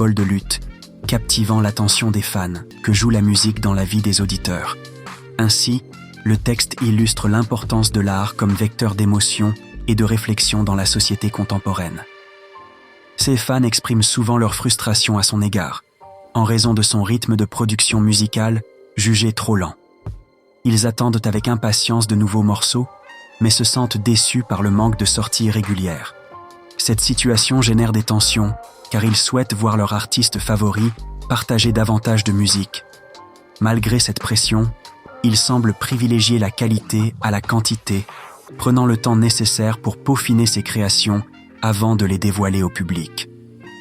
bol de lutte, captivant l'attention des fans que joue la musique dans la vie des auditeurs. Ainsi, le texte illustre l'importance de l'art comme vecteur d'émotion et de réflexion dans la société contemporaine. Ses fans expriment souvent leur frustration à son égard, en raison de son rythme de production musicale jugé trop lent. Ils attendent avec impatience de nouveaux morceaux, mais se sentent déçus par le manque de sorties régulières. Cette situation génère des tensions, car ils souhaitent voir leur artiste favori partager davantage de musique. Malgré cette pression, ils semblent privilégier la qualité à la quantité, prenant le temps nécessaire pour peaufiner ses créations avant de les dévoiler au public.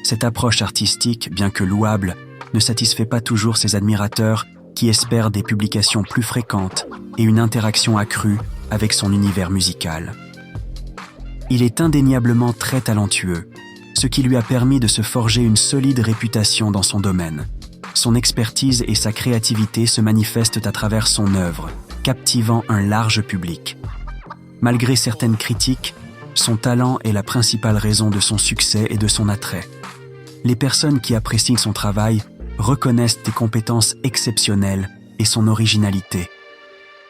Cette approche artistique, bien que louable, ne satisfait pas toujours ses admirateurs qui espèrent des publications plus fréquentes et une interaction accrue avec son univers musical. Il est indéniablement très talentueux, ce qui lui a permis de se forger une solide réputation dans son domaine. Son expertise et sa créativité se manifestent à travers son œuvre, captivant un large public. Malgré certaines critiques, son talent est la principale raison de son succès et de son attrait. Les personnes qui apprécient son travail reconnaissent ses compétences exceptionnelles et son originalité.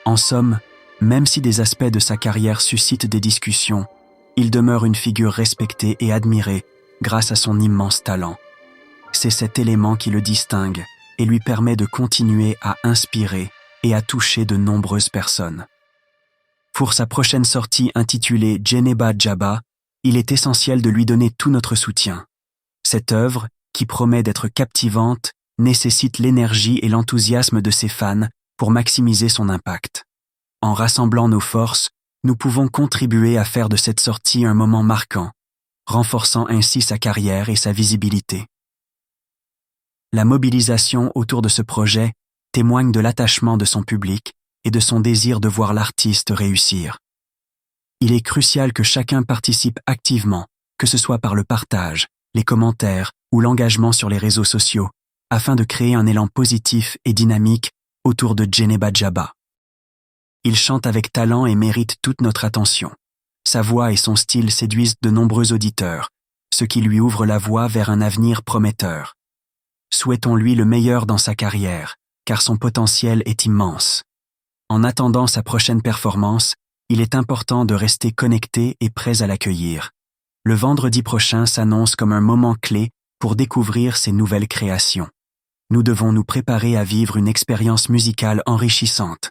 En somme, même si des aspects de sa carrière suscitent des discussions, il demeure une figure respectée et admirée grâce à son immense talent. C'est cet élément qui le distingue et lui permet de continuer à inspirer et à toucher de nombreuses personnes. Pour sa prochaine sortie intitulée Djeneba Djaba, il est essentiel de lui donner tout notre soutien. Cette œuvre, qui promet d'être captivante, nécessite l'énergie et l'enthousiasme de ses fans pour maximiser son impact. En rassemblant nos forces, nous pouvons contribuer à faire de cette sortie un moment marquant, renforçant ainsi sa carrière et sa visibilité. La mobilisation autour de ce projet témoigne de l'attachement de son public et de son désir de voir l'artiste réussir. Il est crucial que chacun participe activement, que ce soit par le partage, les commentaires ou l'engagement sur les réseaux sociaux, afin de créer un élan positif et dynamique autour de Djeneba Djaba. Il chante avec talent et mérite toute notre attention. Sa voix et son style séduisent de nombreux auditeurs, ce qui lui ouvre la voie vers un avenir prometteur. Souhaitons-lui le meilleur dans sa carrière, car son potentiel est immense. En attendant sa prochaine performance, il est important de rester connecté et prêt à l'accueillir. Le vendredi prochain s'annonce comme un moment clé pour découvrir ses nouvelles créations. Nous devons nous préparer à vivre une expérience musicale enrichissante.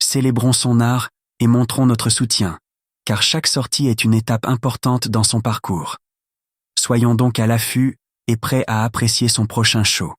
Célébrons son art et montrons notre soutien, car chaque sortie est une étape importante dans son parcours. Soyons donc à l'affût et prêts à apprécier son prochain show.